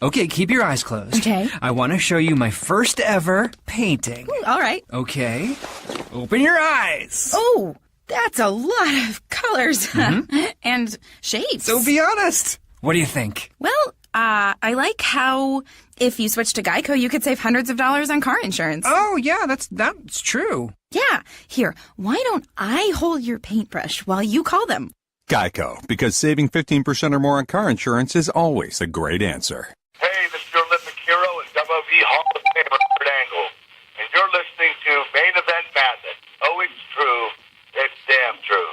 Okay, keep your eyes closed. Okay. I want to show you my first ever painting. All right. Okay. Open your eyes. Oh, that's a lot of colors and shapes. So be honest. What do you think? Well, I like how if you switch to Geico, you could save hundreds of dollars on car insurance. Oh, yeah, that's true. Yeah. Here, why don't I hold your paintbrush while you call them? Geico, because saving 15% or more on car insurance is always a great answer. Hey, this is your Olympic hero and WV Hall of Famer Kurt Angle, and you're listening to Main Event Madness. Oh, it's true. It's damn true.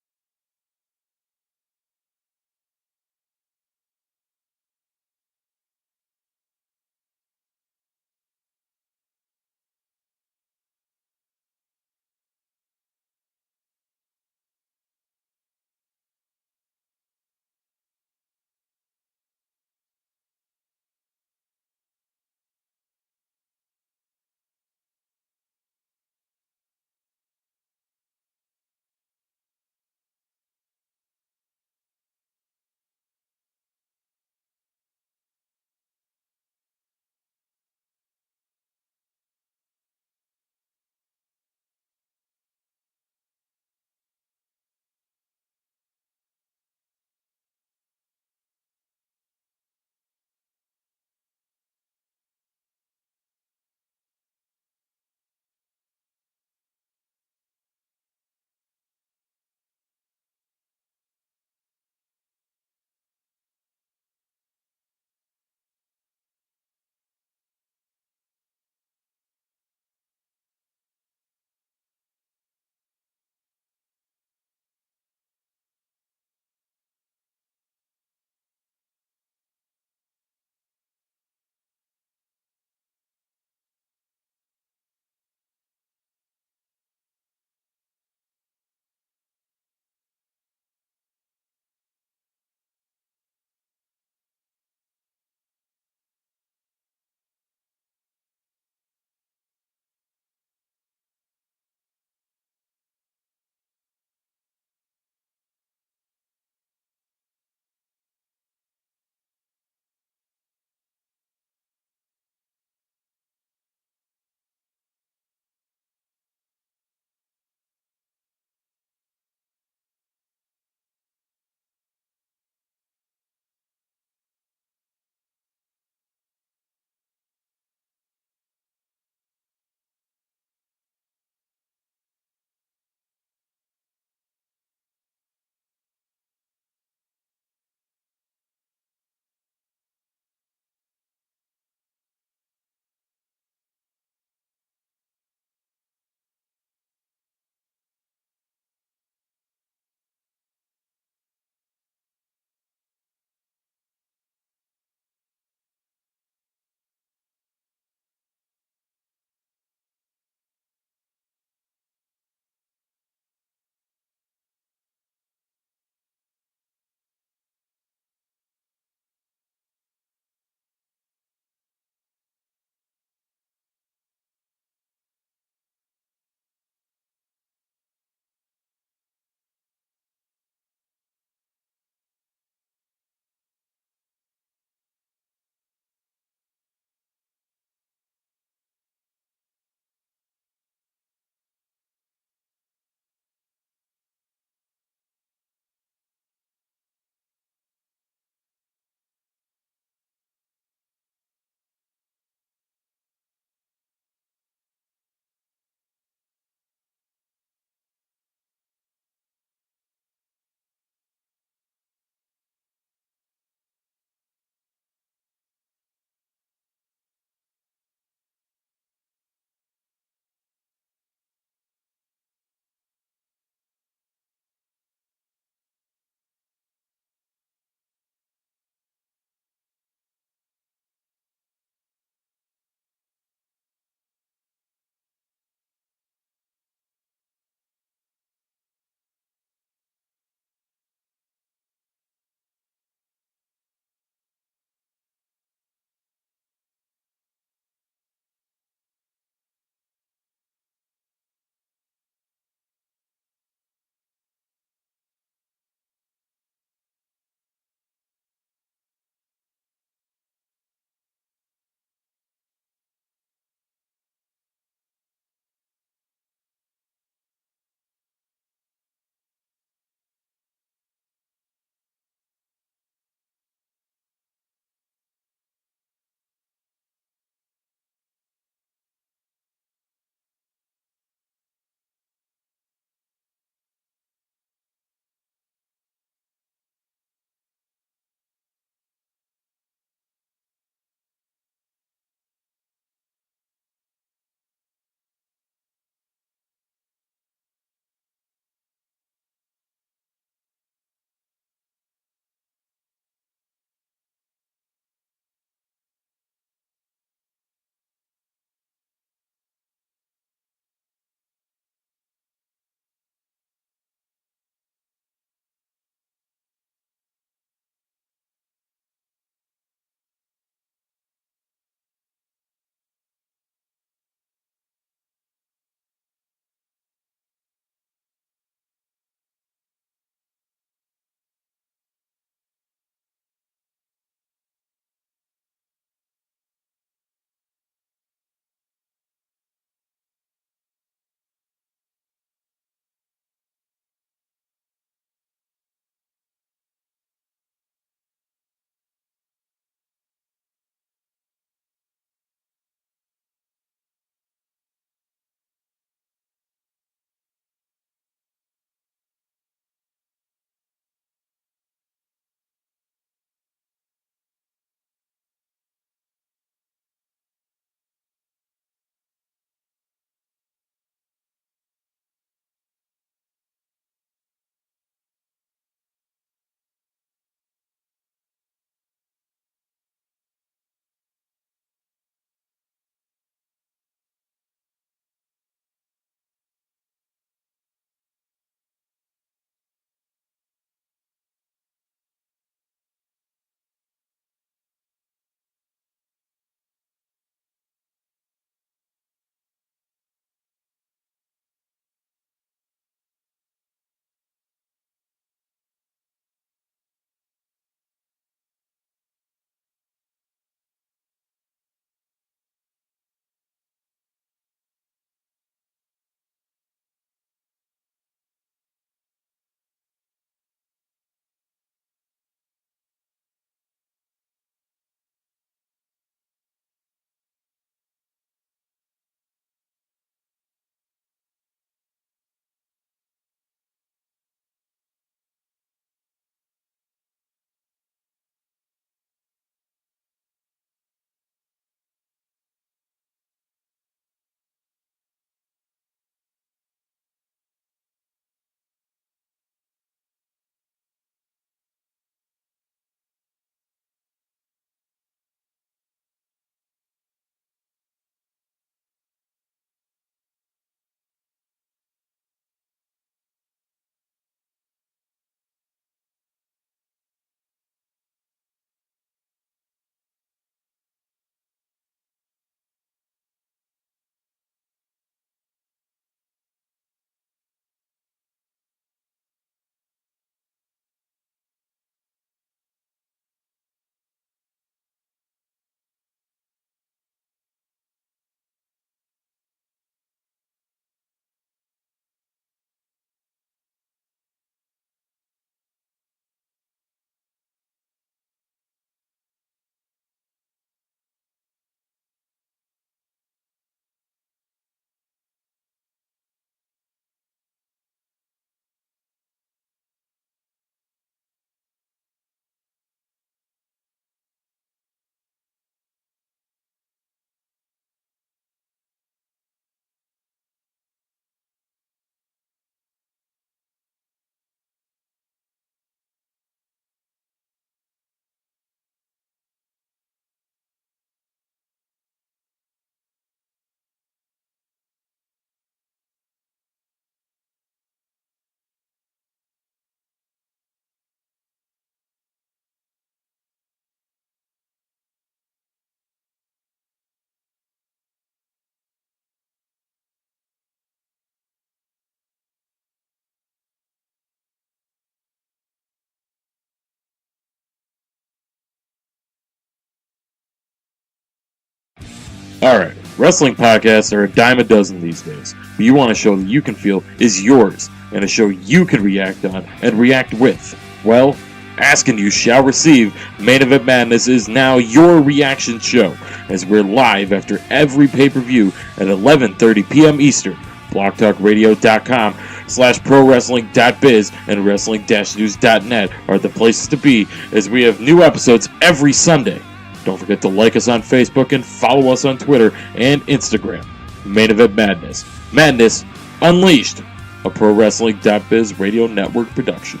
Alright, wrestling podcasts are a dime a dozen these days, but you want a show that you can feel is yours, and a show you can react on and react with. Well, asking you shall receive. Main Event Madness is now your reaction show, as we're live after every pay-per-view at 11:30 p.m. Eastern. blogtalkradio.com/prowrestling.biz and wrestling-news.net are the places to be, as we have new episodes every Sunday. Don't forget to like us on Facebook and follow us on Twitter and Instagram. Main Event Madness. Madness Unleashed, a ProWrestling.biz radio network production.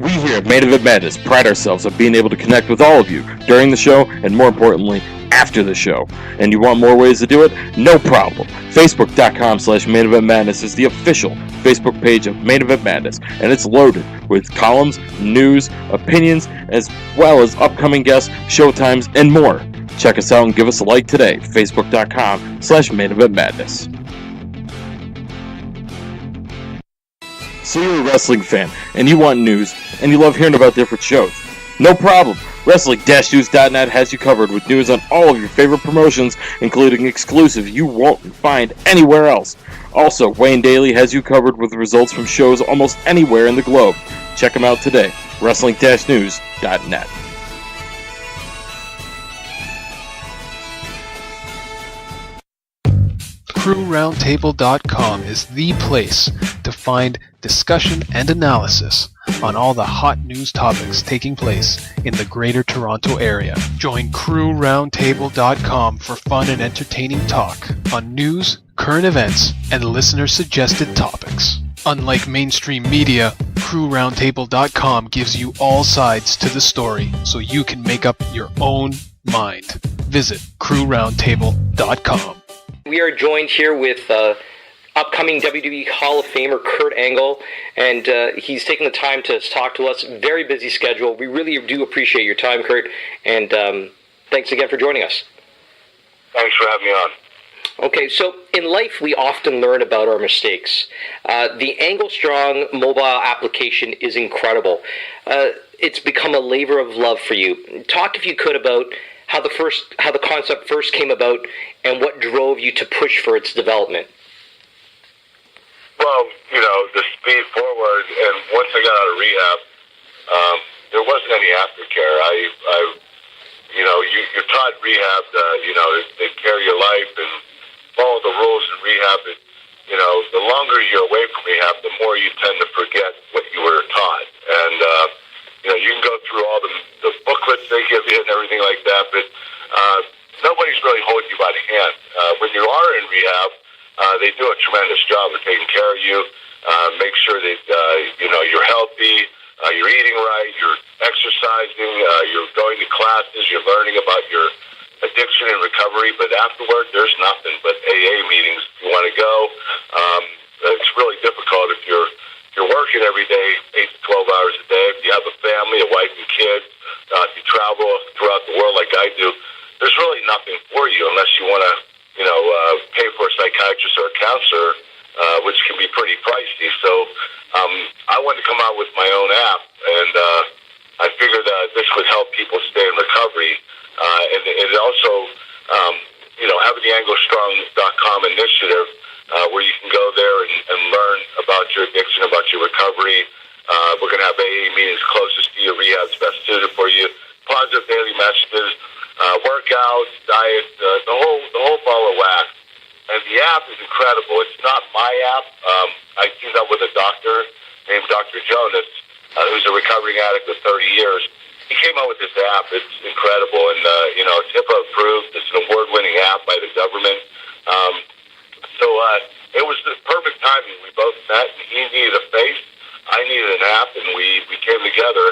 We here at Main Event Madness pride ourselves on being able to connect with all of you during the show and, more importantly, after the show. And you want more ways to do it? No problem. Facebook.com/Main Event Madness is the official Facebook page of Main Event Madness, and it's loaded with columns, news, opinions, as well as upcoming guests, showtimes, and more. Check us out and give us a like today. Facebook.com/Main Event Madness. So you're a wrestling fan, and you want news, and you love hearing about different shows. No problem. Wrestling-news.net has you covered with news on all of your favorite promotions, including exclusive you won't find anywhere else. Also, Wayne Daly has you covered with results from shows almost anywhere in the globe. Check them out today. Wrestling-news.net. CrewRoundtable.com is the place to find discussion and analysis on all the hot news topics taking place in the Greater Toronto Area. Join CrewRoundtable.com for fun and entertaining talk on news, current events, and listener-suggested topics. Unlike mainstream media, CrewRoundtable.com gives you all sides to the story so you can make up your own mind. Visit CrewRoundtable.com. We are joined here with upcoming WWE Hall of Famer Kurt Angle, and he's taking the time to talk to us. Very busy schedule. We really do appreciate your time, Kurt, and thanks again for joining us. Thanks for having me on. Okay, so in life we often learn about our mistakes. The Angle Strong mobile application is incredible. It's become a labor of love for you. Talk, if you could, about how the concept first came about and what drove you to push for its development. Well, the speed forward, and once I got out of rehab, there wasn't any aftercare. You're taught rehab, they care your life and follow the rules in rehab. The longer you're away from rehab, the more you tend to forget what you were taught. And, you can go through all the booklets they give you and everything like that, but nobody's really holding you by the hand. When you are in rehab, they do a tremendous job of taking care of you, make sure that, you're healthy, you're eating right, you're exercising, you're going to classes, you're learning about your addiction and recovery, but afterward, there's nothing but AA meetings if you want to go. It's really difficult if you're working every day, 8 to 12 hours a day. If you have a family, a wife and kids, if you travel throughout the world like I do, there's really nothing for you unless you want to, pay for a psychiatrist or a counselor, which can be pretty pricey. So I wanted to come out with my own app, and I figured this would help people stay in recovery. And it also, having the AngleStrong.com initiative, where you can go there and learn about your addiction, about your recovery. We're going to have AA meetings closest to you, rehab's best suited for you, positive daily messages, workouts, diet, the whole ball of wax. And the app is incredible. It's not my app. I teamed up with a doctor named Dr. Jonas, who's a recovering addict with 30 years. He came out with this app. It's incredible. And, it's HIPAA approved. It's an award-winning app by the government. So it was the perfect timing. We both met, and he needed a face. I needed an app, and we came together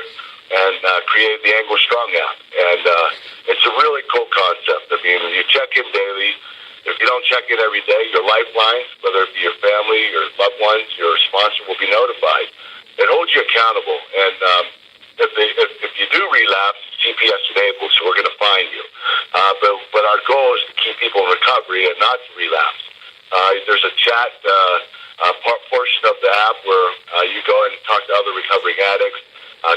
and created the Angle Strong app. And it's a really cool concept. I mean, you check in daily. If you don't check in every day, your lifelines, whether it be your family, your loved ones, your sponsor, will be notified. It holds you accountable. And if you do relapse, GPS enabled, so we're going to find you. But our goal is to keep people in recovery and not to relapse. There's a chat portion of the app where you go and talk to other recovering addicts,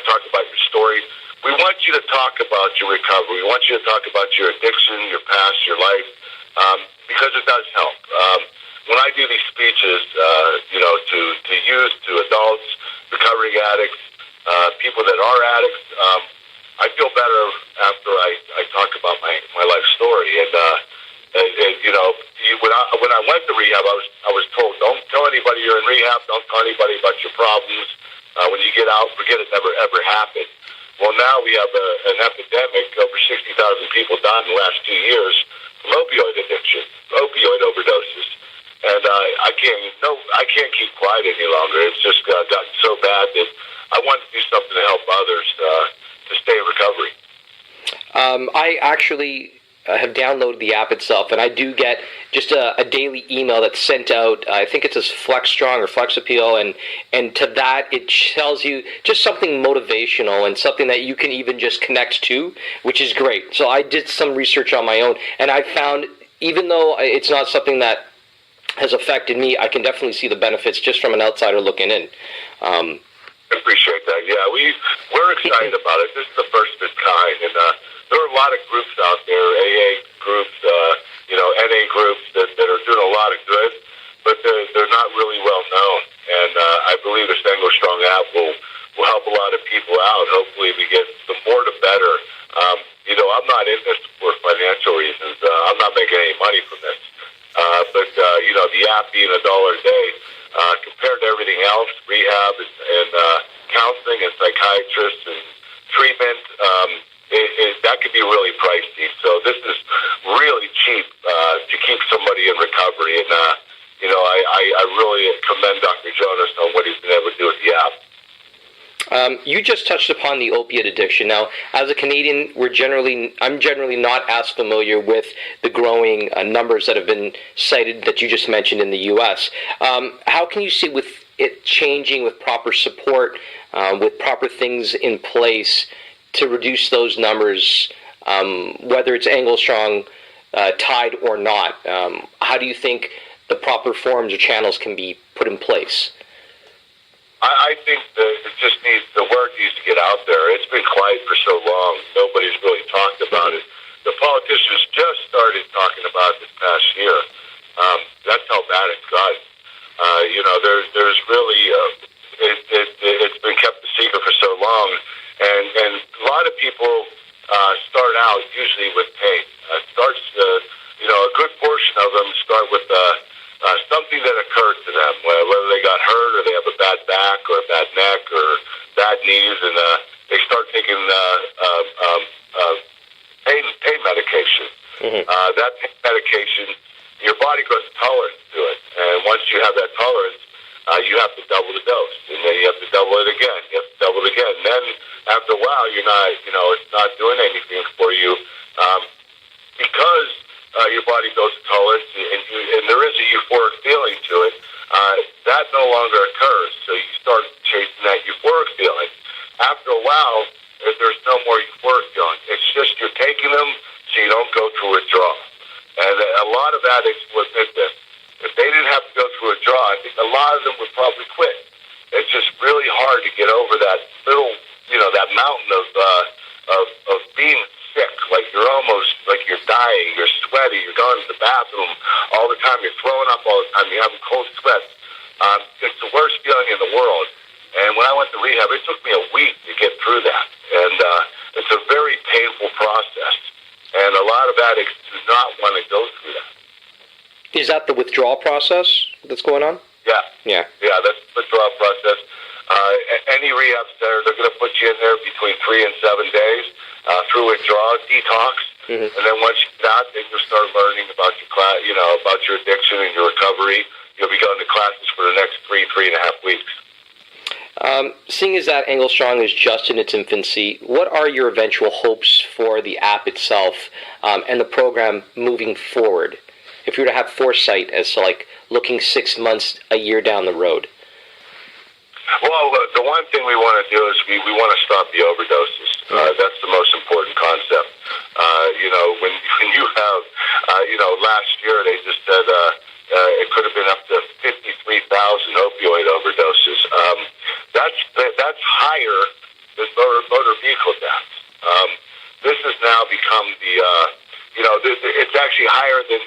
talk about your story. we want you to talk about your recovery. We want you to talk about your addiction, your past, your life, because it does help. When I do these speeches, to youth, to adults, recovering addicts, people that are addicts, I feel better after I talk about my life story. When I went to rehab, I was told, don't tell anybody you're in rehab. Don't tell anybody about your problems. When you get out, forget it never ever happened. Well, now we have an epidemic. Over 60,000 people died in the last 2 years from opioid addiction, opioid overdoses. And I can't keep quiet any longer. It's just gotten so bad that I want to do something to help others to stay in recovery. I actually have downloaded the app itself, and I do get just a daily email that's sent out. I think it says Flex Strong or Flex Appeal, and to that it tells you just something motivational and something that you can even just connect to, which is great. So I did some research on my own, and I found, even though it's not something that has affected me, I can definitely see the benefits just from an outsider looking in. I appreciate that. Yeah, we're excited about it. This is the first of its kind, and there are a lot of groups out there, AA groups, NA groups that are doing a lot of good, but they're not really well known. And I believe the Stango Strong app will help a lot of people out. Hopefully, we get the more to better. I'm not in this for financial reasons. I'm not making any money from this. But the app being $1 a day, compared to everything else, rehab and counseling and psychiatrists and treatment, that could be really pricey. So this is really cheap to keep somebody in recovery. And, I really commend Dr. Jonas on what he's been able to do with the app. You just touched upon the opiate addiction. Now, as a Canadian, I'm generally not as familiar with the growing numbers that have been cited that you just mentioned in the U.S. How can you see with it changing with proper support, with proper things in place to reduce those numbers, whether it's Angle Strong tied or not? How do you think the proper forms or channels can be put in place? I think that the word needs to get out there. It's been quiet for so long. Nobody's really talked about it. The politicians just started talking about it this past year. That's how bad it's gotten. There's really, it's been kept a secret for so long. And a lot of people start out usually with pain. A good portion of them start with something that occurred to them, whether they got hurt or they have a bad back or a bad neck or bad knees, and they start taking pain medication. Mm-hmm. That pain medication, your body grows tolerant to it, and once you have that tolerance, you have to double the dose, and then you have to double it again. You have to double it again. And then after a while, you're not, it's not doing anything for you because your body goes to tolerance, and there is a euphoric feeling to it. That no longer occurs, so you start chasing that euphoric feeling. After a while, there's no more euphoric feeling. It's just you're taking them so you don't go through withdrawal. And a lot of addicts will admit this. If they didn't have to go through withdrawal, I think a lot of them would probably quit. It's just really hard to get over that little, that mountain of being sick. Like you're almost, like you're dying, you're sweaty, you're going to the bathroom all the time, you're throwing up all the time, you're having cold sweats. It's the worst feeling in the world. And when I went to rehab, it took me a week to get through that. And it's a very painful process. And a lot of addicts do not want to go through that. Is that the withdrawal process that's going on? Yeah. Yeah. Yeah, that's the withdrawal process. Any rehab center, they're going to put you in there between 3 and 7 days through withdrawal, detox. Mm-hmm. And then once you get out, then you'll start learning about your class, about your addiction and your recovery. You'll be going to classes for the next 3.5 weeks. Seeing as that Angle Strong is just in its infancy, what are your eventual hopes for the app itself and the program moving forward? If you were to have foresight as to looking 6 months, a year down the road. Well, the one thing we want to do is we want to stop the overdoses. That's the most important concept. When you have, last year they just said it could have been up to 53,000 opioid overdoses. That's higher than motor vehicle deaths. has now become it's actually higher than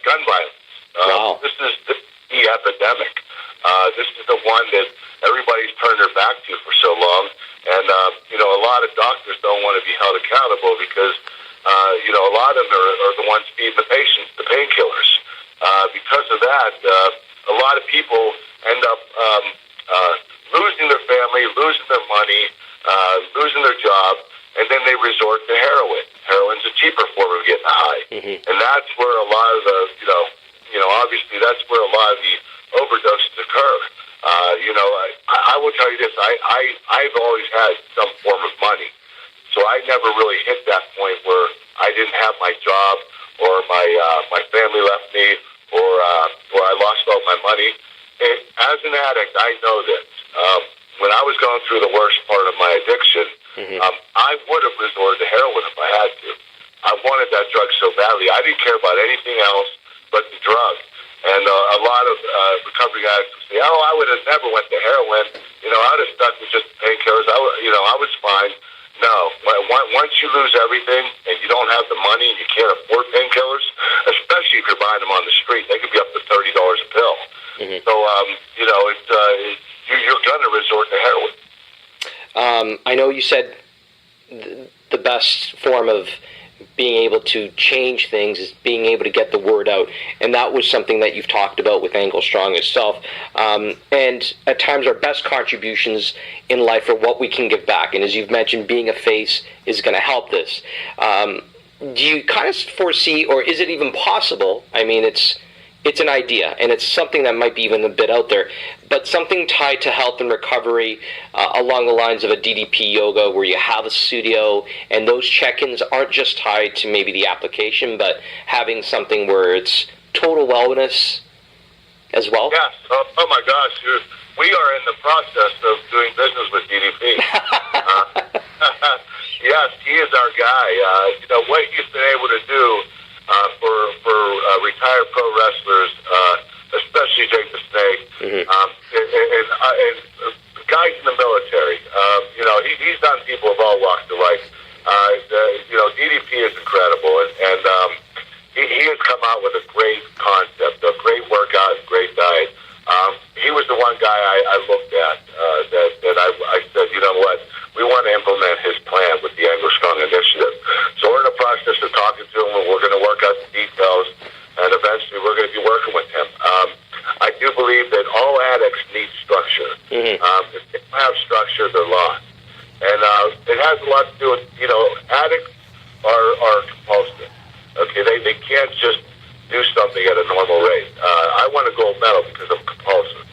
gun violence. Wow. This is the epidemic. This is the one that everybody's turned their back to for so long. And, a lot of doctors don't want to be held accountable because, a lot of them are the ones feeding the patients, the painkillers. Because of that, a lot of people end up losing their family, losing their money, losing their job, and then they resort to heroin. Heroin's a cheaper form of getting high. Mm-hmm. And that's where a lot of the, obviously that's where a lot of the overdoses occur. I will tell you this, I've always had some form of money. So I never really hit that point where I didn't have my job or my family left me or I lost all my money. And as an addict, I know this. When I was going through the worst part of my addiction, I would have resorted to heroin if I had to. I wanted that drug so badly. I didn't care about anything else but the drug. And a lot of recovering addicts would say, I would have never went to heroin. I would have stuck with just painkillers. I was fine. No. Once you lose everything and you don't have the money and you can't afford painkillers, especially if you're buying them on the street, they could be up to $30 a pill. Mm-hmm. So, you're going to resort to heroin. I know you said the best form of being able to change things is being able to get the word out, and that was something that you've talked about with Angle Strong itself. And at times our best contributions in life are what we can give back, and as you've mentioned, being a face is going to help this. Do you kind of foresee, or is it even possible, I mean, it's an idea, and it's something that might be even a bit out there, but something tied to health and recovery along the lines of a DDP yoga where you have a studio, and those check-ins aren't just tied to maybe the application, but having something where it's total wellness as well? Yes. Oh my gosh. We are in the process of doing business with DDP. Yes, he is our guy. What he's been able to do for retired pro wrestlers, especially Jake the Snake, and guys in the military. He's done people of all walks of life. DDP is incredible, and he has come out with a great concept, a great workout, a great diet. He was the one guy I looked at that I said, you know what, we want to implement his plan with the Angle Strong initiative. So we're in the process of talking to him, and we're going to work out the details, and eventually we're going to be working with him. I do believe that all addicts need structure. Mm-hmm. If they don't have structure, they're lost. And it has a lot to do with, addicts are compulsive. Okay, they can't just do something at a normal rate. I want a gold medal because I'm compulsive.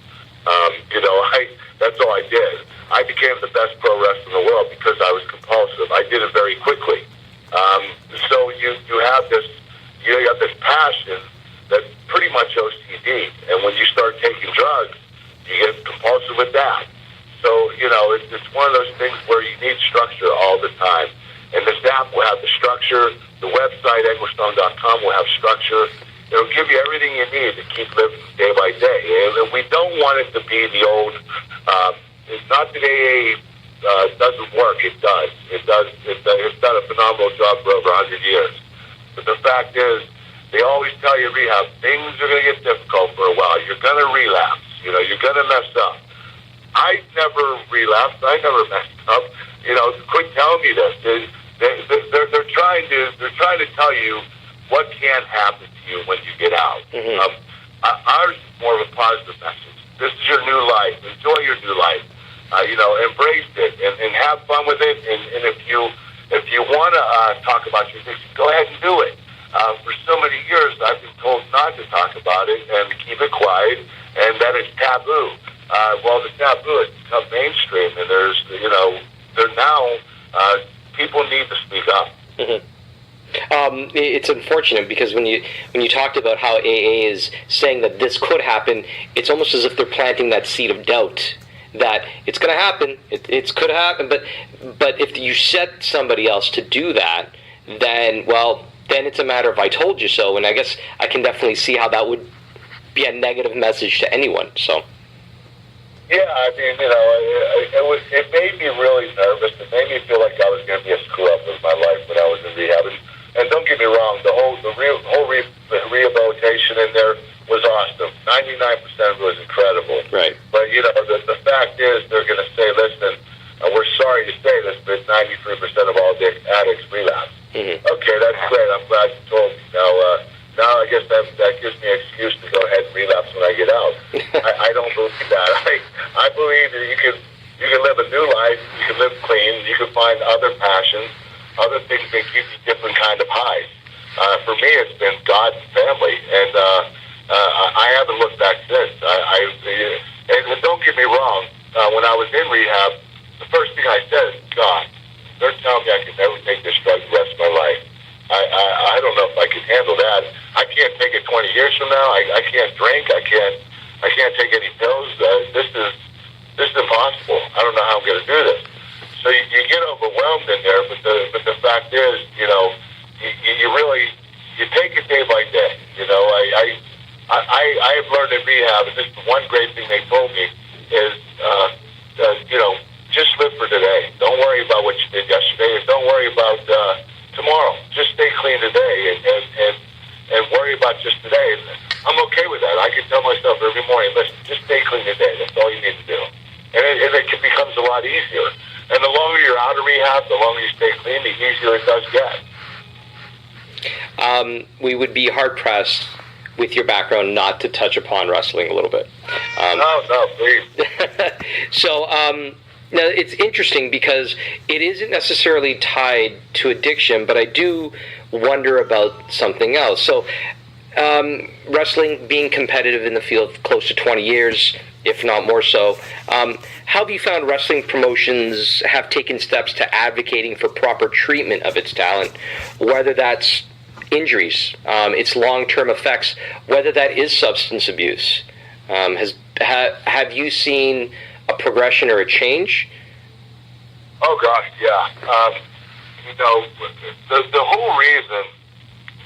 That's all I did. I became the best pro wrestler in the world because I was compulsive. I did it very quickly. So you have this passion that's pretty much OCD, and when you start taking drugs, you get compulsive with that. So it's one of those things where you need structure all the time, and this app will have the structure. The website anglestrong.com will have structure. It'll give you everything you need to keep living day by day, and we don't want it to be the old. It's not that AA doesn't work. It does. It does. It's done a phenomenal job for over 100 years. But the fact is, they always tell you rehab, things are going to get difficult for a while. You're going to relapse. You're going to mess up. I never relapsed. I never messed up. Quit telling me this. They're trying to tell you what can happen to you when you get out. Mm-hmm. Ours is more of a positive message. This is your new life. Enjoy your new life. Embrace it and have fun with it. And if you want to talk about your addiction, go ahead and do it. For so many years, I've been told not to talk about it and to keep it quiet, and that it's taboo. Well, the taboo has become mainstream, and they're now people need to speak up. Mm-hmm. It's unfortunate because when you talked about how AA is saying that this could happen, it's almost as if they're planting that seed of doubt that it's going to happen. It could happen, but if you set somebody else to do that, then it's a matter of I told you so, and I guess I can definitely see how that would be a negative message to anyone. So. Yeah, I mean, it made me really nervous. It made me feel like I was going to be a screw up with my life. 93% of all addicts relapse. Okay, that's great. I'm glad you told me. Now I guess that gives me an excuse to go ahead and relapse when I get out. I don't believe that. I believe that you can live a new life, you can live clean, you can find other passions, other things that give you different kind of highs. For me, it's been God and family, and I haven't looked back since. And don't get me wrong, when I was in rehab, the first thing I said is, God, they're telling me I can never take this drug the rest of my life. I don't know if I can handle that. I can't take it 20 years from now. I can't drink. I can't take any pills. This is impossible. I don't know how I'm going to do this. So you get overwhelmed in there, but the fact is, you really take it day by day. I have learned in rehab, and this is the one great thing they told me is, just live for today. Don't worry about what you did yesterday, and don't worry about tomorrow. Just stay clean today, and worry about just today. And I'm okay with that. I can tell myself every morning, listen, just stay clean today. That's all you need to do. And it becomes a lot easier. And the longer you're out of rehab, the longer you stay clean, the easier it does get. We would be hard-pressed with your background not to touch upon wrestling a little bit. No, please. So, now it's interesting because it isn't necessarily tied to addiction, but I do wonder about something else. So, wrestling, being competitive in the field close to 20 years, if not more so, how have you found wrestling promotions have taken steps to advocating for proper treatment of its talent, whether that's injuries, its long-term effects, whether that is substance abuse? Have you seen a progression or a change? Oh gosh, yeah. The whole reason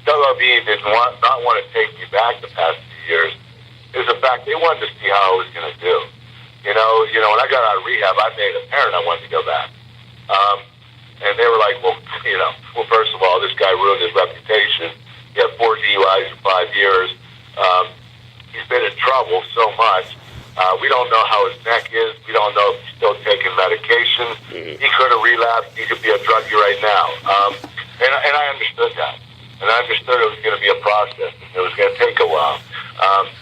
WWE did not want to take me back the past few years is the fact they wanted to see how I was going to do. When I got out of rehab, I made it apparent I wanted to go back. And they were like, well, first of all, this guy ruined his reputation. He had 4 DUIs in 5 years. He's been in trouble so much. We don't know how his neck is. We don't know if he's still taking medication. He could have relapsed. He could be a druggie right now. And I understood that. And I understood it was going to be a process. It was going to take a while.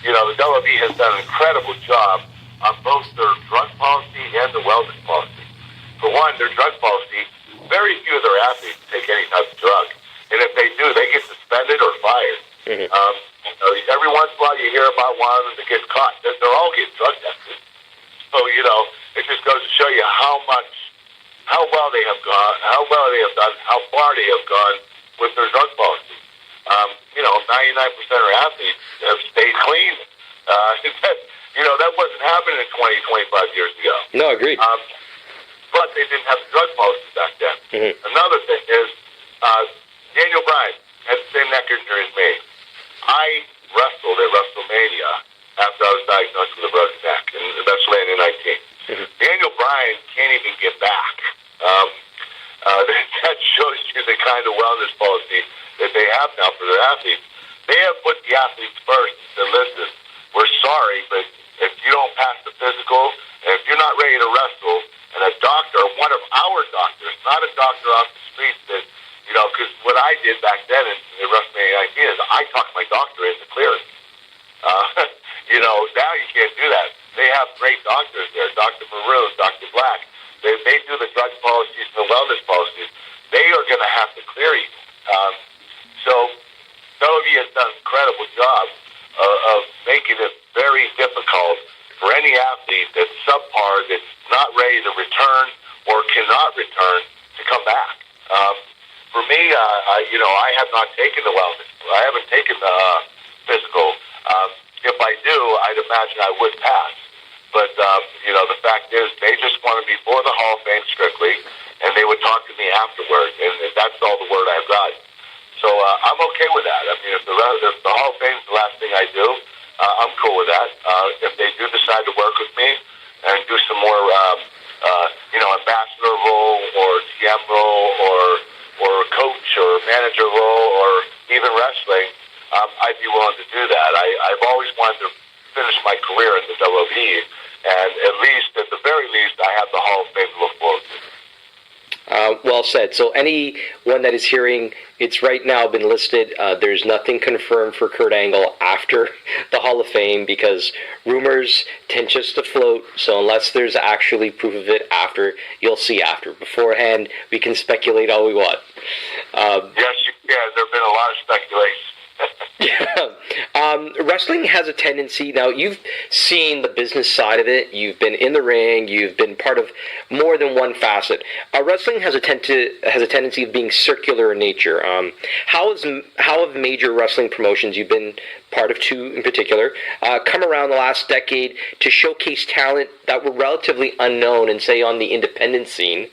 The WWE has done an incredible job on both their drug policy and the wellness policy. For one, their drug policy, very few of their athletes take any type of drug. And if they do, they get suspended or fired. Every once in a while you hear about one that gets caught. They're all getting drug tested. So, it just goes to show you how well they have gone, how well they have done, how far they have gone with their drug policy. 99% of our athletes have stayed clean. That wasn't happening 20, 25 years ago. No, agreed. But they didn't have the drug policy back then. Another thing is, Daniel Bryan had the same neck injury as me. I wrestled at WrestleMania after I was diagnosed with a broken neck in WrestleMania 19. Daniel Bryan can't even get back. That shows you the kind of wellness policy that they have now for their athletes. They have put the athletes first and said, listen, we're sorry, but if you don't pass the physical, and if you're not ready to wrestle, and a doctor, one of our doctors, not a doctor off the street that, because what I did back then in WrestleMania 19 is I talked my doctor into clearance. Now you can't do that. They have great doctors there, Dr. Maroon, Dr. Black. They do the drug policies and the wellness policies. They are going to have to clear you. So WWE has done an incredible job of making it very difficult for any athlete that's subpar, that's not ready to return or cannot return, to come back. For me, I have not taken the wellness. I haven't taken the physical. If I do, I'd imagine I would pass. But, the fact is, they just wanted me for the Hall of Fame strictly, and they would talk to me afterward, and that's all the word I've got. So I'm okay with that. I mean, if the Hall of Fame is the last thing I do, I'm cool with that. If they do decide to work with me and do some more, ambassador role or GM role or coach or manager role or even wrestling, I'd be willing to do that. I've always wanted to finish my career in the WWE, and at the very least, I have the Hall of Fame to look forward to. Well said. So anyone that is hearing, it's right now been listed. There's nothing confirmed for Kurt Angle after the Hall of Fame because rumors tend just to float. So unless there's actually proof of it after, you'll see after. Beforehand, we can speculate all we want. Yes, you can. There have been a lot of speculation. Wrestling has a tendency, now you've seen the business side of it, you've been in the ring, you've been part of more than one facet. Wrestling has a tendency of being circular in nature. How have major wrestling promotions, you've been part of two in particular, come around the last decade to showcase talent that were relatively unknown and say on the independent scene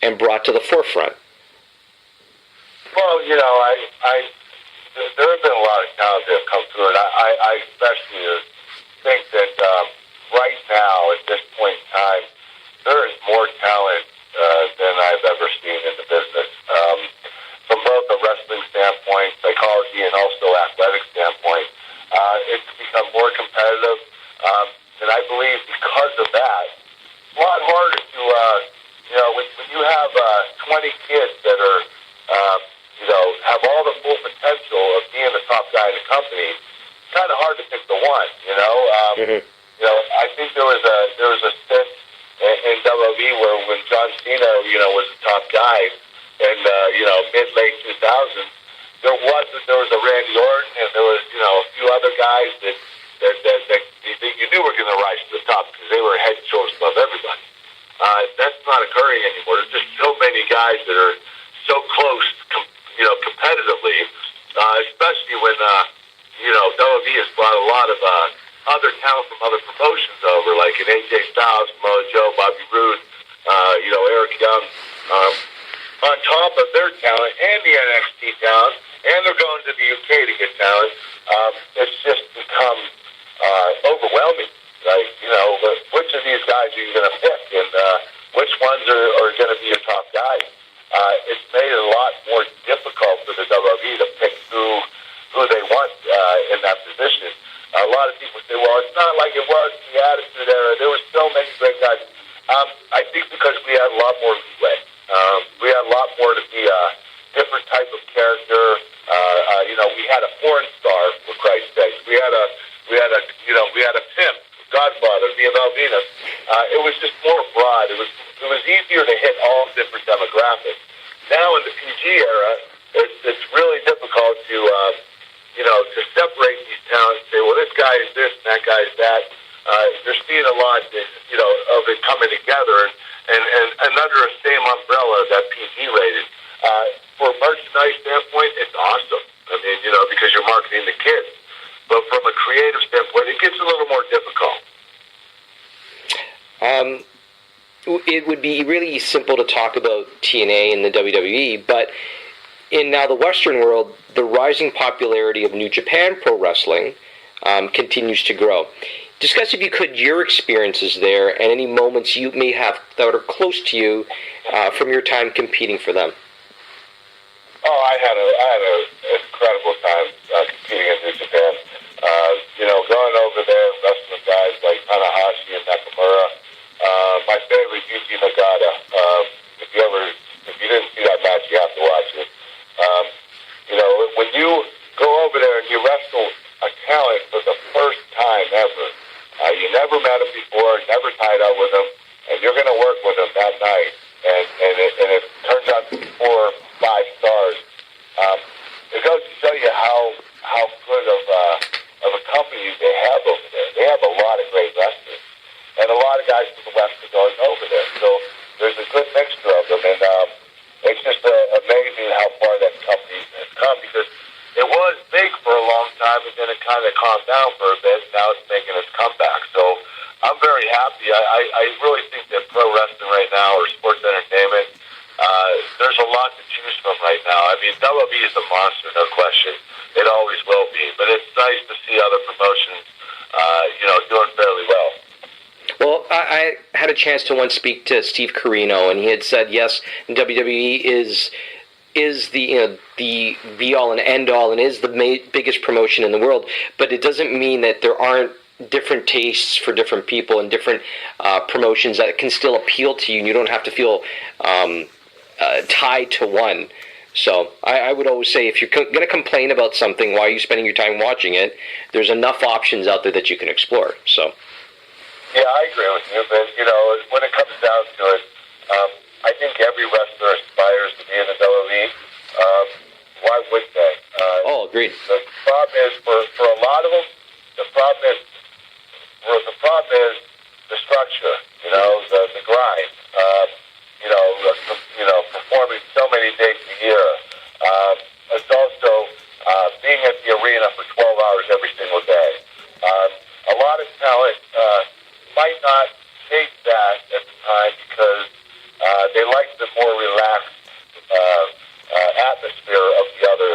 and brought to the forefront? Well, there have been a lot of talent that have come through, and I especially think that right now, at this point in time, there is more talent than I've ever seen in the business. From both a wrestling standpoint, psychology, and also athletic standpoint, it's become more competitive, and I believe because of that, it's a lot harder to, when you have 20 kids that are have all the full potential of being the top guy in the company, it's kind of hard to pick the one, I think there was a stint in WWE where when John Cena, was the top guy in, mid-late 2000s, there was a Randy Orton and there was, a few other guys that you knew were going to rise to the top because they were head and shoulders above everybody. That's not occurring anymore. There's just so many guys that are so close, competitively, especially when, WWE has brought a lot of other talent from other promotions over, like an AJ Styles, Samoa Joe, Bobby Roode, Eric Young, on top of their talent and the NXT talent, and they're going to the UK to get talent. It's just become overwhelming. Like, which of these guys are you going to pick, and which ones are going to be your top guys? It's made it a lot more difficult for the WWE to pick who they want in that position. A lot of people say, well, it's not like it was in the Attitude Era. There were so many great guys. I think because we had a lot more leeway. We had a lot more to be a different type of character. We had a porn star, for Christ's sake. We had a pimp, Godfather, Viva Venus. It was just more broad. It was easier to hit all different demographics. Now in the PG era, it's really difficult to separate these talents and say, well, this guy is this and that guy is that. You're seeing a lot, of it coming together and under a same umbrella that PG rated. For a merchandise standpoint, it's awesome. I mean, because you're marketing the kids. But from a creative standpoint, it gets a little more difficult. It would be really simple to talk about TNA and the WWE, but in now the Western world, the rising popularity of New Japan Pro Wrestling continues to grow. Discuss, if you could, your experiences there and any moments you may have that are close to you from your time competing for them. Oh, I had an incredible time competing in New Japan. Going over there and wrestling with guys like Tanahashi and Nakamura. My favorite, Yuji Nagata. If you didn't see that match, you have to watch it. When you go over there and you wrestle a talent for the first time ever, you never met him before, never tied up with him, and you're going to work with him that night, and it turns out to be 4 or 5 stars. It goes to show you how good of a company they have over there. They have a lot of great wrestlers, and a lot of guys from the West are going over there. So there's a good mixture of them, and it's just amazing how far that company has come, because it was big for a long time, and then it kind of calmed down for a bit. Now it's making its comeback. So I'm very happy. I really think that pro wrestling right now, or sports entertainment, there's a lot to choose from right now. I mean, WWE is a monster, no question. It always will be. But it's nice to see other promotions, doing fairly well. Well, I had a chance to once speak to Steve Corino, and he had said, yes, WWE is the be-all and end-all and is the biggest promotion in the world, but it doesn't mean that there aren't different tastes for different people and different promotions that can still appeal to you, and you don't have to feel tied to one. So I would always say, if you're going to complain about something, why are you spending your time watching it? There's enough options out there that you can explore. So. Yeah, I agree with you, but, when it comes down to it, I think every wrestler aspires to be in the WWE. Why would they? Agreed. The problem is, for a lot of them, the problem is the structure, the grind, performing so many days a year. It's also being at the arena for 12 hours every single day. A lot of talent might not take that at the time because they like the more relaxed atmosphere of the other,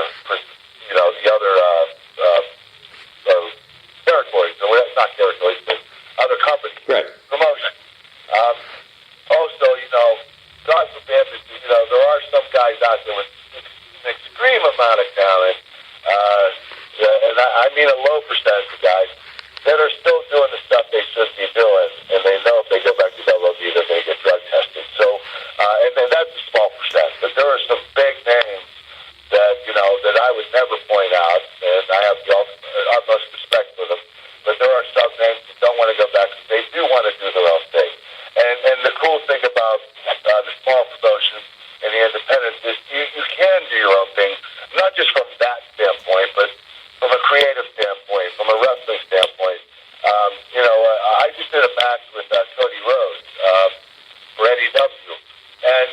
territories, or not territories, but other companies, right. Promotion. Also, God forbid, there are some guys out there with an extreme amount of talent, and I mean a low percentage of guys that are still doing the stuff they should be doing, and they know if they go back to WWE, they're going to get drug tested. So, and then that's a small percent, but there are some big names that that I would never point out, and I have the utmost respect for them. But there are some names that don't want to go back because they do want to do their own thing. And the cool thing about the small promotions and the independents is you can do your own thing, not just from that standpoint, but from a creative standpoint, from a wrestling standpoint. I just did a match with Cody Rhodes for Eddie W. And,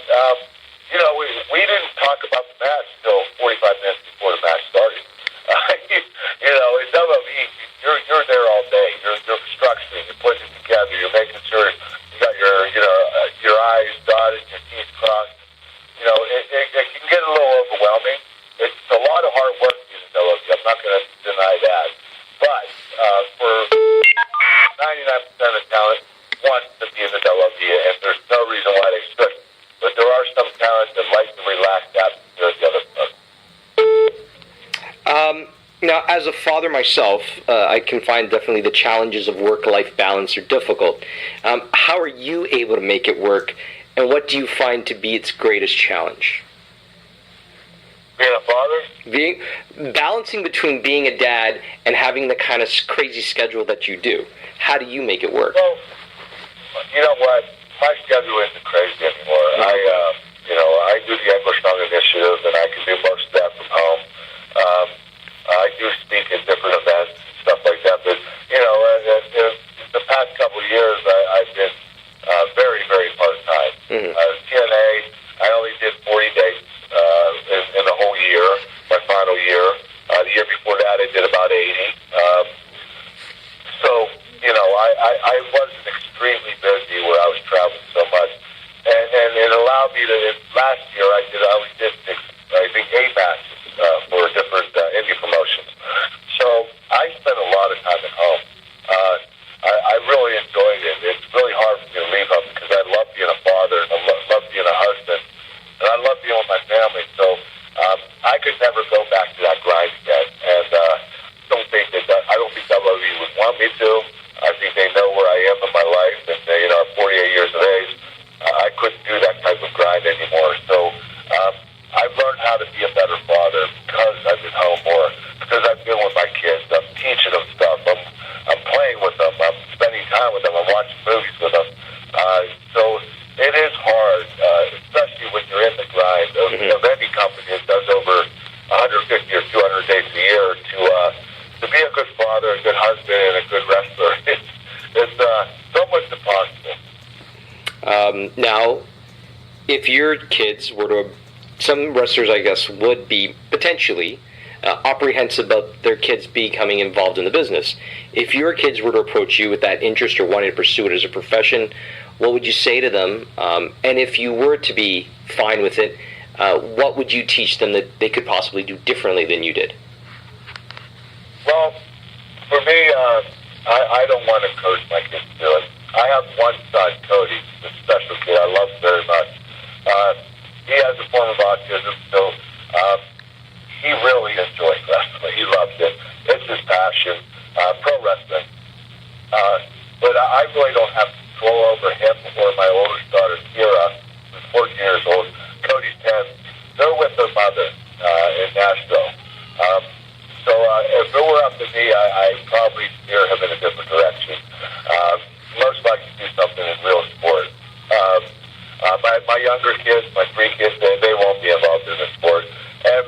we didn't talk about the match until 45 minutes before the match started. In WWE, you're there all day. You're structuring, you're putting it together, you're making sure you got your eyes dotted, your T's crossed. It can get a little overwhelming. It's a lot of hard work in the WWE. I'm not going to deny that. But for 99% of talent wants to be in the WWE, and there's no reason why they shouldn't. But there are some talents that like the relaxed atmosphere of the other stuff. Now, as a father myself, I can find definitely the challenges of work-life balance are difficult. How are you able to make it work, and what do you find to be its greatest challenge? Being a father? Balancing between being a dad and having the kind of crazy schedule that you do. How do you make it work? Well, you know what? My schedule isn't crazy anymore. I do the English Tongue Initiative, and I can do most of that from home. I do speak at different events and stuff like that, but, the past couple of years, I've been very, very part-time. TNA, I only did 40 days in the whole year, my final year. The year before that, I did about 80. I wasn't extremely busy where I was traveling so much. And it allowed me to, last year, I only did 8 matches for different indie promotions. So I spent a lot of time at home. I really enjoyed it. It's really hard for me to leave home because I love being a father, and I love being a husband, and I love being with my family. So I could never go back to that grind again. And I don't think WWE would want me to. I think they know where I am in my life, and at 48 years of age, I couldn't do that type of grind anymore. So I've learned how to be a better father because I've been home more, because I've been with my kids. I'm teaching them stuff. I'm playing with them. I'm spending time with them. I'm watching movies with them. So it is hard, especially when you're in the grind of any company that does over 150 or 200 days a year to be a good father, a good husband, and a good wrestler. It's almost impossible. Now, if your kids were to, some wrestlers, I guess, would be potentially apprehensive about their kids becoming involved in the business. If your kids were to approach you with that interest or wanting to pursue it as a profession, what would you say to them? And if you were to be fine with it, what would you teach them that they could possibly do differently than you did? Well, for me, I don't want to encourage my kids to do it. I have one son, Cody, a special kid I love very much. He has a form of autism, so he really enjoys wrestling. He loves it. It's his passion, pro wrestling. But I really don't have control over him or my oldest daughter, Kira, who's 14 years old. Cody mother in Nashville. So if it were up to me, I'd probably steer him in a different direction. Most likely do something in real sport. My younger kids, my 3 kids, they won't be involved in the sport. And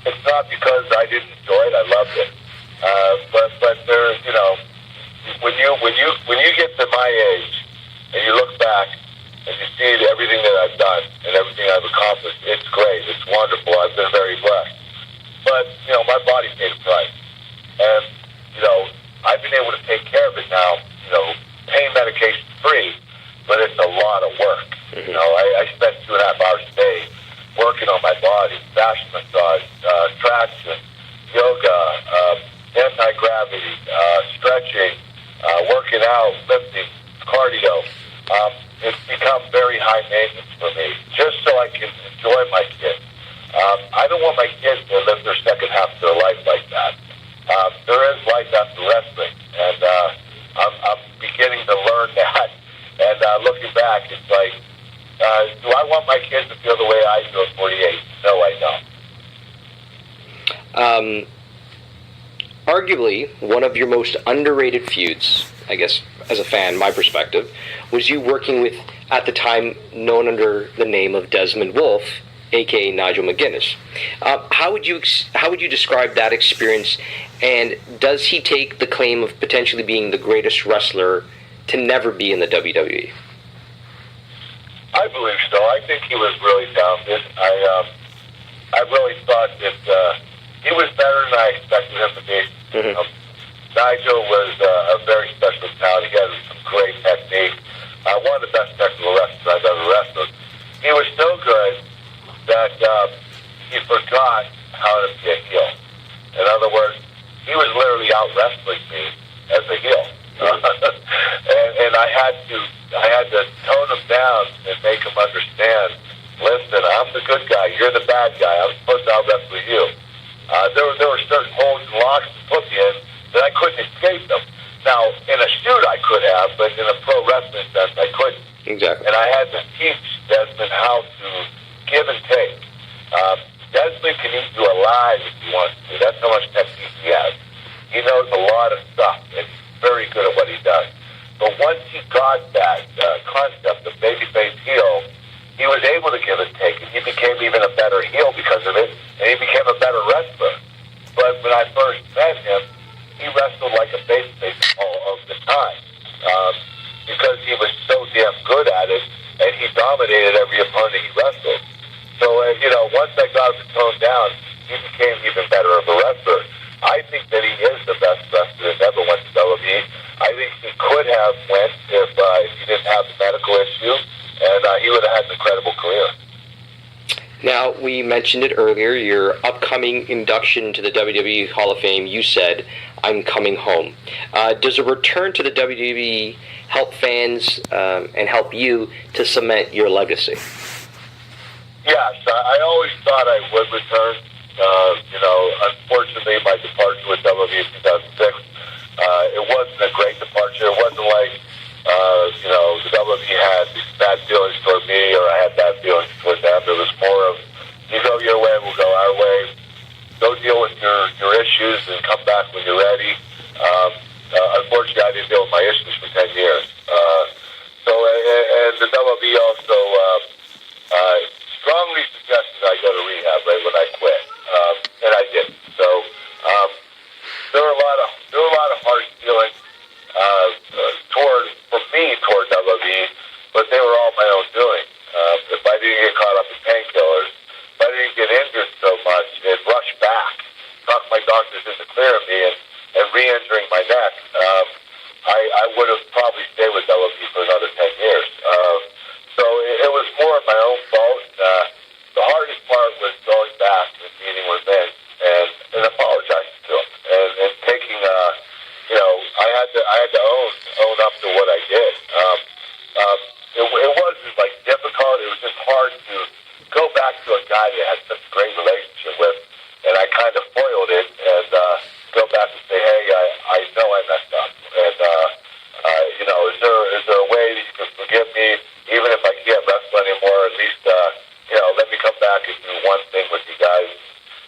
it's not because I didn't enjoy it; I loved it. But there's, you know, when you get to my age and you look back and you see everything that I've done and everything I've accomplished, it's great, it's wonderful. I've been very blessed. But you know, my body paid a price, and you know, I've been able to take care of it now. You know, pain medication free, but it's a lot of work. You know, I spend 2.5 hours a day working on my body, fascia massage, traction, yoga, anti-gravity, stretching, working out, lifting, cardio. It's become very high maintenance for me, just so I can enjoy my kids. I don't want my kids to live their second half of their life like that. There is life after wrestling, and I'm beginning to learn that. And looking back, it's like, do I want my kids to feel the way I do at 48? No, I don't. Arguably, one of your most underrated feuds, I guess, as a fan, my perspective, was you working with, at the time, known under the name of Desmond Wolfe, a.k.a. Nigel McGuinness. How would you describe that experience, and does he take the claim of potentially being the greatest wrestler to never be in the WWE? I believe so. I think he was really talented. I really thought that he was better than I expected him to be. Nigel was a very special talent. He had some great technique. One of the best technical wrestlers I've ever wrestled. He was so good that he forgot how to be a heel. In other words, he was literally out wrestling me as a heel. And I had to tone him down and make him understand, listen, I'm the good guy, you're the bad guy, I'm supposed to out wrestle you. There were certain holes and locks to put me in that I couldn't escape them. Now, in a shoot I could have, but in a pro wrestling sense I couldn't. Exactly. And I had to teach Desmond how to give and take. Desmond can eat you alive if he wants to. That's how much technique he has. He knows a lot of stuff, and he's very good at what he does. But once he got that concept of babyface heel, he was able to give and take, and he became even a better heel because of it, and he became a better wrestler. But when I first met him, he wrestled like a babyface all of the time because he was so damn good at it, and he dominated every opponent he wrestled. So, you know, once I got him to tone down, he became even better of a wrestler. I think that he is the best wrestler that ever went to WWE. I think he could have went if he didn't have the medical issue, and he would have had an incredible career. Now, we mentioned it earlier, your upcoming induction to the WWE Hall of Fame, you said, I'm coming home. Does a return to the WWE help fans and help you to cement your legacy? Yes, I always thought I would return. You know, unfortunately, my departure with WWE in 2006, it wasn't a great departure. It wasn't like, you know, the WWE had bad feelings toward me or I had bad feelings toward them. It was more of, you go your way, we'll go our way. Go deal with your issues and come back when you're ready. Unfortunately, I didn't deal with my issues for 10 years. And the WWE also strongly suggested I go to rehab right when I quit, and I did. So there were a lot of harsh feelings toward WWE, but they were all my own doing. If I didn't get caught up in painkillers, if I didn't get injured so much and rush back, talk my doctors into clearing me and re-injuring my neck, I would have probably stayed with WWE for another 10 years. So it was more of my own fault. The hardest part was going back and meeting with Vince and apologizing to him and taking, you know, I had to own up to what I did. It wasn't like difficult. It was just hard to go back to a guy that I had such a great relationship with, and I kind of foiled it and go back and say, hey, I know I messed up, and you know, is there a way that you can forgive me, even if I can't wrestle anymore? At least you know, let me come back and do one thing with you guys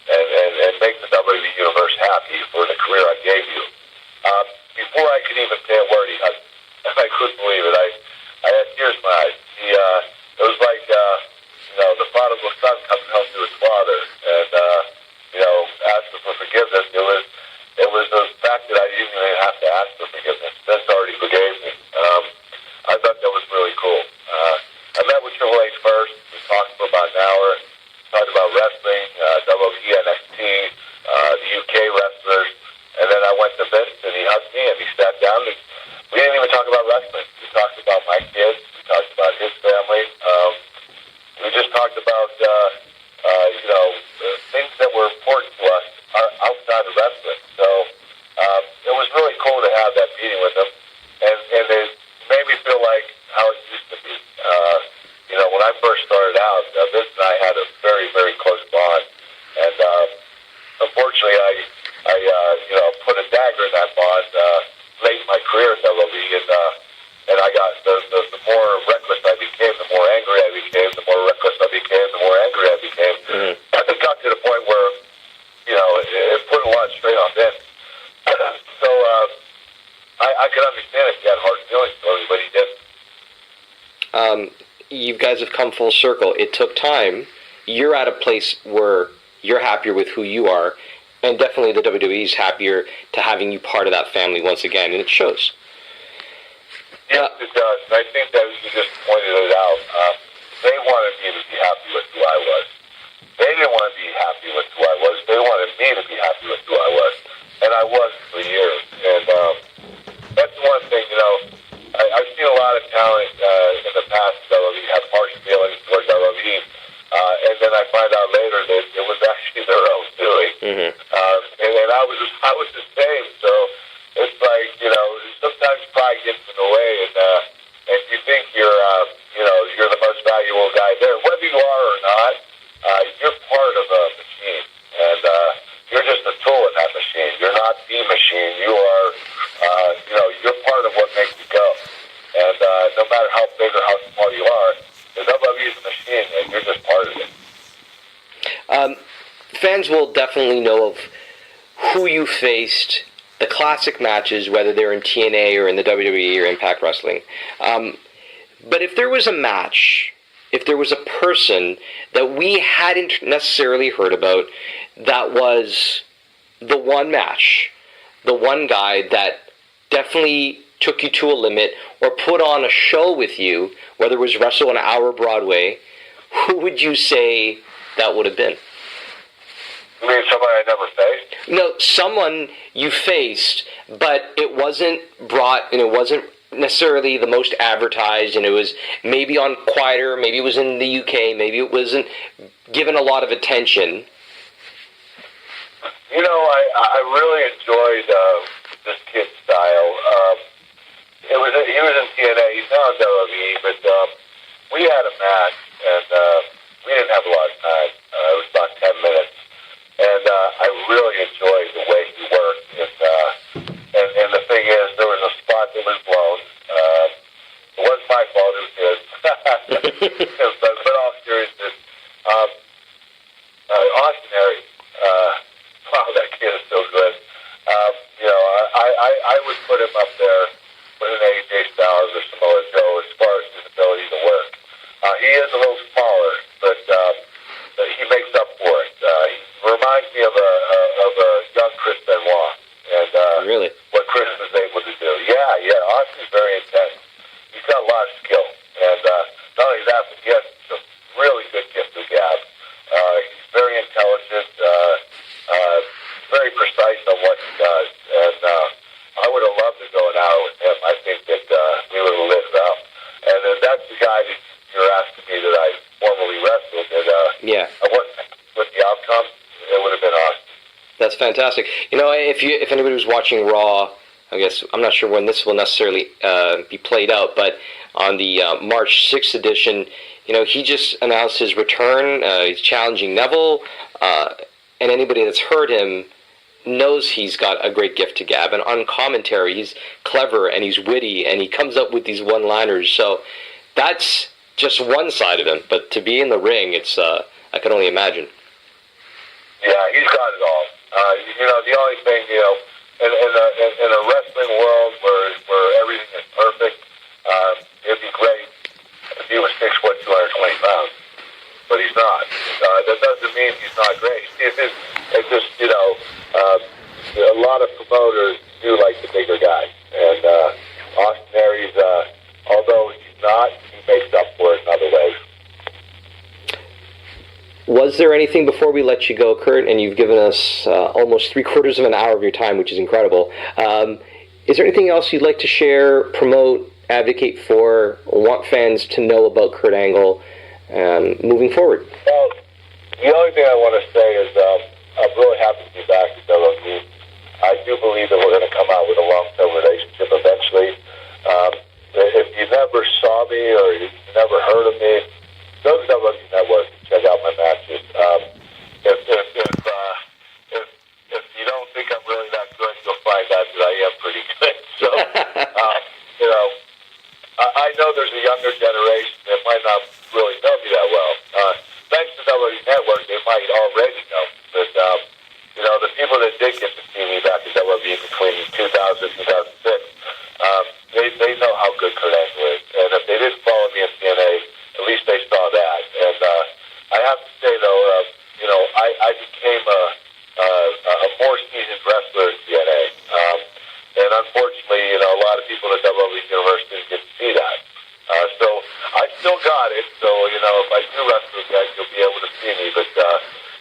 and make the WWE Universe happy for the career I gave you. Before I could even say a word, he hugged me. And I couldn't believe it. I had tears in my eyes. It was like, the prodigal son coming home to his father and, asking for forgiveness. It was the fact that I didn't even have to ask for forgiveness. Vince already forgave me. I thought that was really cool. I met with Triple H first. We talked for about an hour. Talked about wrestling, WWE, NXT, the UK wrestlers. And then I went to Vince, and he hugged me, and he sat down. And we didn't even talk about wrestling. We talked about my kids. We talked about his family. We just talked about, things that were important to us outside of wrestling. So it was really cool to have that meeting with him. And it made me feel like how it used to be. When I first started out, Vince and I had a very, very close bond. And unfortunately, I put a dagger in that bond late in my career at WWE, and I got the more reckless I became, the more angry I became, the more reckless I became, the more angry I became. It got to the point where, it put a lot of strain on Vince. So I could understand if he had hard feelings for me, but he didn't. You guys have come full circle. It took time. You're at a place where you're happier with who you are, and definitely the WWE is happier to having you part of that family once again, and it shows. Yes, it does. And I think that you just pointed it out. They wanted me to be happy with who I was. They didn't want to be happy with who I was. They wanted me to be happy with who I was. And I was for years. And that's one thing, I've seen a lot of talent in the past WWE have harsh feelings towards WWE. And then I find out later that it was actually their own doing. And I was the same. So it's like, sometimes pride gets in the way, and you think you're the most valuable guy there. Whether you are or not, you're part of a machine, and you're just a tool in that machine. You're not the machine. You are, you're part of what makes it go. And no matter how big or how small you are, the WWE is a machine, and you're just part of it. Fans will definitely know of who you faced, the classic matches, whether they're in TNA or in the WWE or Impact Wrestling. But if there was a match, if there was a person that we hadn't necessarily heard about, that was the one match, the one guy that definitely took you to a limit or put on a show with you, whether it was Wrestle an Hour Broadway, who would you say that would have been? You mean somebody I never faced? No, someone you faced, but it wasn't brought, and it wasn't necessarily the most advertised, and it was maybe on quieter, maybe it was in the UK, maybe it wasn't given a lot of attention. I really enjoyed this kid's style. He was in TNA, he's now in WWE, but we had a match, and we didn't have a lot of time. It was about 10 minutes. And I really enjoyed the way he worked. And the thing is, there was a spot that was blown. It wasn't my fault, it was his. But all seriousness, Austin Aries, wow, that kid is so good. I would put him up there with an AJ Styles or Samoa Joe as far as his ability to work. He is a little smaller, but he makes up for it. He reminds me of a young Chris Benoit, and Really? what Chris was able to do. Yeah, Austin's very intense. He's got a lot of skill, and not only that, but he has a really good gift of gab. He's very intelligent, very precise on what he does, and I would have loved to go an hour with him. I think that we would have lit it up. And then that's the guy that you're asking me that I formerly wrestled, and I wasn't with the outcome. It would have been awesome. That's fantastic. If anybody was watching Raw, I guess I'm not sure when this will necessarily be played out, but on the March 6th edition, he just announced his return. He's challenging Neville, and anybody that's heard him knows he's got a great gift to gab. And on commentary, he's clever and he's witty, and he comes up with these one-liners. So that's just one side of him. But to be in the ring, it's I can only imagine. Yeah, he's got it all. The only thing, in a wrestling world where everything is perfect, it'd be great if he was 6 foot, 220 pounds. But he's not. That doesn't mean he's not great. It's just, a lot of promoters do like the bigger guy. And Austin Aries, although he's not, he makes up for it in other ways. Was there anything before we let you go, Kurt, and you've given us almost 3/4 of an hour of your time, which is incredible. Is there anything else you'd like to share, promote, advocate for, want fans to know about Kurt Angle moving forward? Well, the only thing I want to say is I'm really happy to be back at WWE. I do believe that we're going to come out with a long-term relationship eventually. If you never saw me or you never heard of me, go to WWE Network and check out my matches. If you don't think I'm really that good, you'll find out that I am pretty good. So, I know there's a younger generation that might not really know me that well. Thanks to WWE Network, they might already know. But, the people that did get to see me back at WWE between 2000 and 2006, they know how good Kurt Angle is. And if they didn't follow me in TNA, at least they saw that. And I have to say, though, I became a more seasoned wrestler in TNA. And unfortunately, a lot of people at WWE Universe didn't get to see that. So I still got it. So, if I do wrestle again, you'll be able to see me. But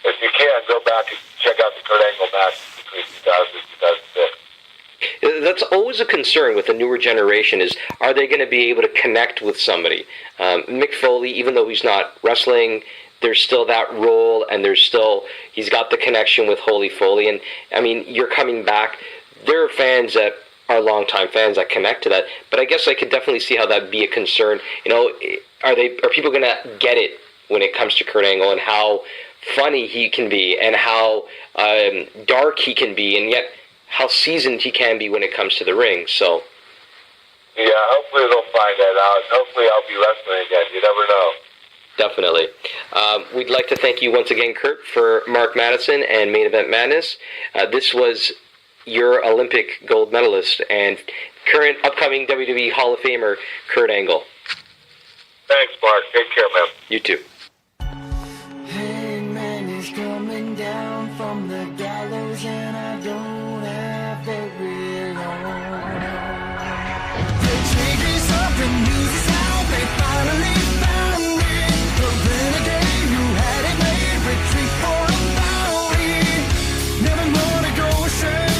if you can, go back and check out the Kurt Angle match between 2000 and 2006. That's always a concern with the newer generation is, are they going to be able to connect with somebody? Mick Foley, even though he's not wrestling, there's still that role, and he's got the connection with Holy Foley. And, I mean, you're coming back. There are fans that are longtime fans that connect to that, but I guess I could definitely see how that'd be a concern. Are people going to get it when it comes to Kurt Angle and how funny he can be and how dark he can be, and yet how seasoned he can be when it comes to the ring? So, yeah, hopefully they'll find that out. Hopefully I'll be wrestling again. You never know. Definitely. We'd like to thank you once again, Kurt, for Mark Madison and Main Event Madness. This was your Olympic gold medalist and current upcoming WWE Hall of Famer, Kurt Angle. Thanks, Mark. Take care, man. You too. Hangman is coming down from the gallows, and I don't have very long. They shake us up and use us out. They finally found me. The renegade who had it made, retreat for a bounty. Never more to go astray.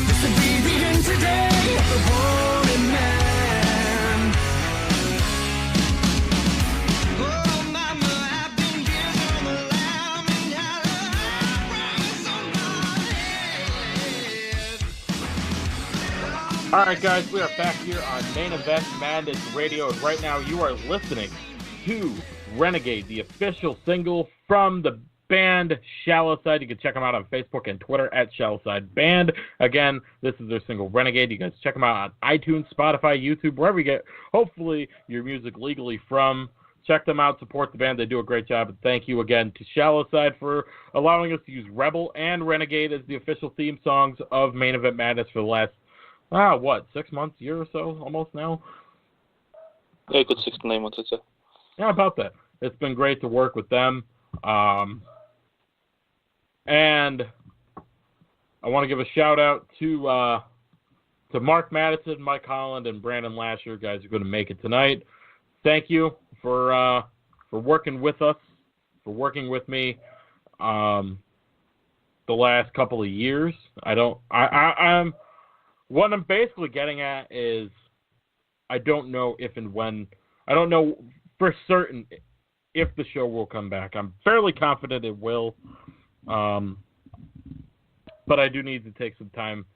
This will be the end today of the wanted man. Oh, mama, I've been given on the line, and now the heart on my head. All right, guys, we are back here on Main Event Madness Radio, and right now you are listening to Renegade, the official single from the band Shallow Side. You can check them out on Facebook and Twitter at Shallow Side Band. Again, this is their single Renegade. You guys check them out on iTunes, Spotify, YouTube, wherever you get, hopefully, your music legally from. Check them out, support the band. They do a great job. And thank you again to Shallow Side for allowing us to use Rebel and Renegade as the official theme songs of Main Event Madness for the last 6 months, year or so, almost now? Yeah, good 6 to 9 months, I'd say. Yeah, about that. It's been great to work with them. And I want to give a shout-out to Mark Madison, Mike Holland, and Brandon Lasher, guys who are going to make it tonight. Thank you for working with us, for working with me the last couple of years. What I'm basically getting at is I don't know if and when. I don't know for certain if the show will come back. I'm fairly confident it will. But I do need to take some time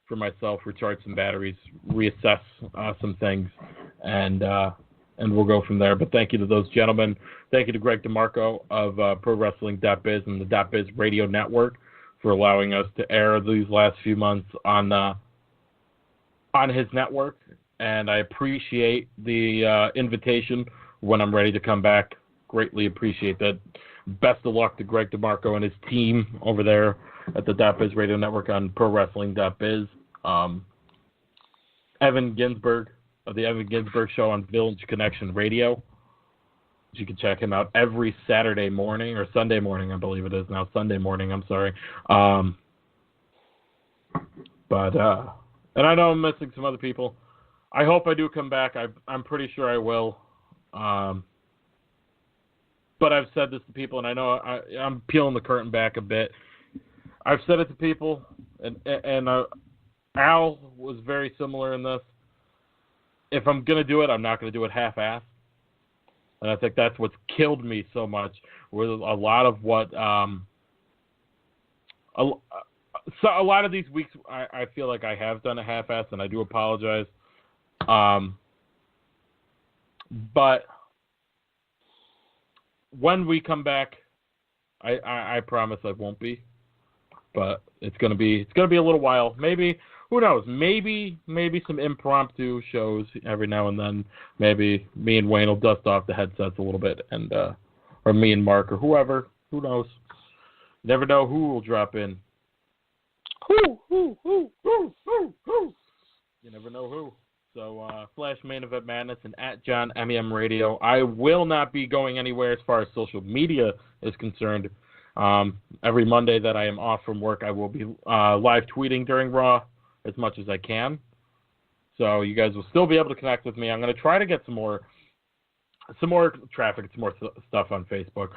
for myself, recharge some batteries, reassess some things, and we'll go from there. But thank you to those gentlemen. Thank you to Greg DeMarco of ProWrestling.biz and the .biz Radio Network for allowing us to air these last few months on his network, and I appreciate the invitation when I'm ready to come back. Greatly appreciate that. best of luck to Greg DeMarco and his team over there at the .biz Radio Network on ProWrestling.biz. Evan Ginsberg of the Evan Ginsberg Show on Village Connection Radio. You can check him out every Saturday morning, or Sunday morning, I believe it is now. Sunday morning, I'm sorry. And I know I'm missing some other people. I hope I do come back. I'm pretty sure I will. But I've said this to people, and I know I'm peeling the curtain back a bit. I've said it to people, and Al was very similar in this. If I'm going to do it, I'm not going to do it half-assed. And I think that's what's killed me so much. With a lot of what, a lot of these weeks, I feel like I have done a half-ass, and I do apologize. But when we come back, I promise I won't be. But it's gonna be a little while. Maybe, who knows? Maybe some impromptu shows every now and then. Maybe me and Wayne will dust off the headsets a little bit, and or me and Mark or whoever. Who knows? Never know who will drop in. Who? You never know who. So Flash Main Event Madness and at John MEM Radio. I will not be going anywhere as far as social media is concerned. Every Monday that I am off from work, I will be live tweeting during Raw as much as I can. So you guys will still be able to connect with me. I'm going to try to get some more traffic, some more stuff on Facebook.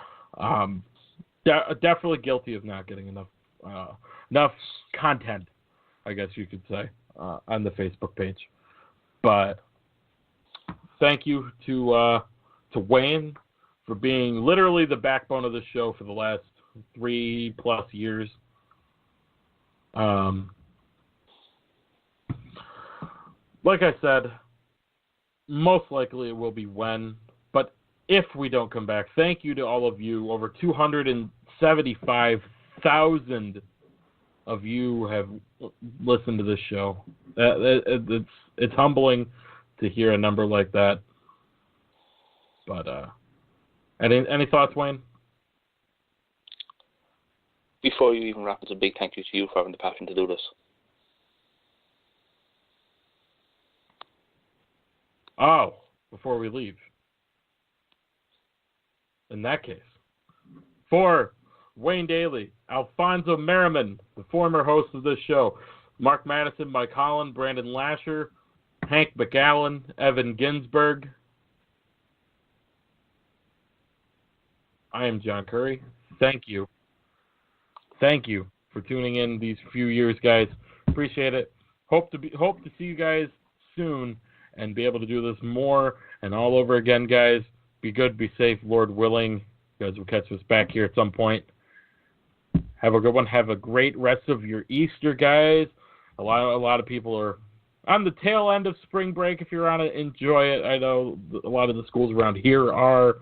Definitely guilty of not getting enough content, I guess you could say, on the Facebook page. But thank you to Wayne for being literally the backbone of the show for the last 3+ years. Like I said, most likely it will be when, but if we don't come back, thank you to all of you. Over 275,000 of you have listened to this show. It's humbling to hear a number like that. But any thoughts, Wayne? Before you even wrap, it's a big thank you to you for having the passion to do this. Oh, before we leave. In that case, for Wayne Daly, Alfonso Merriman, the former host of this show, Mark Madison, Mike Holland, Brandon Lasher, Hank McGowan, Evan Ginsberg, I am John Curry. Thank you. Thank you for tuning in these few years, guys. Appreciate it. Hope to see you guys soon and be able to do this more and all over again, guys. Be good, be safe, Lord willing. You guys will catch us back here at some point. Have a good one. Have a great rest of your Easter, guys. A lot of people are on the tail end of spring break. If you're on it, enjoy it. I know a lot of the schools around here are.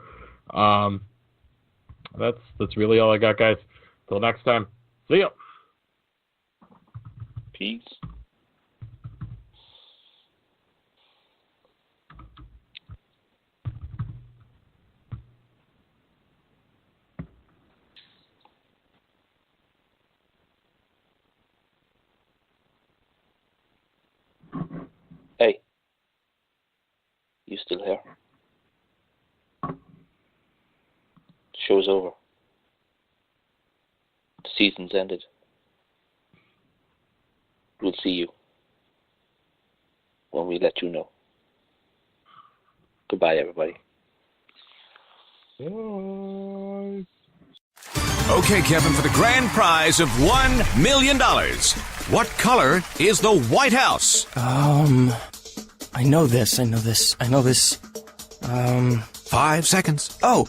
That's really all I got, guys. Till next time. See ya. Peace. Hey, you still here? The show's over. The season's ended. We'll see you when we let you know. Goodbye, everybody. Bye. Okay, Kevin, for the grand prize of $1 million. What color is the White House? I know this. 5 seconds. Oh,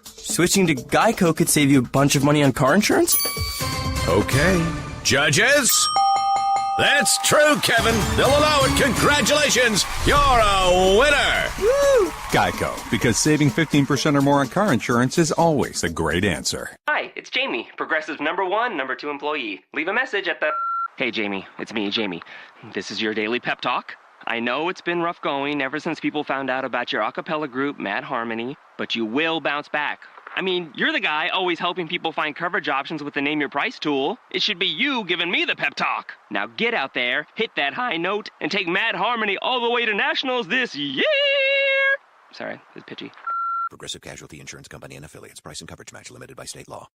switching to Geico could save you a bunch of money on car insurance? Okay. Judges? That's true, Kevin. They'll allow it. Congratulations. You're a winner. Woo! Geico, because saving 15% or more on car insurance is always a great answer. Hi, it's Jamie, Progressive #1, #2 employee. Leave a message at the... Hey, Jamie, it's me, Jamie. This is your daily pep talk. I know it's been rough going ever since people found out about your a cappella group, Mad Harmony, but you will bounce back. I mean, you're the guy always helping people find coverage options with the Name Your Price tool. It should be you giving me the pep talk. Now get out there, hit that high note, and take Mad Harmony all the way to nationals this year! Sorry, it's pitchy. Progressive Casualty Insurance Company and affiliates. Price and coverage match limited by state law.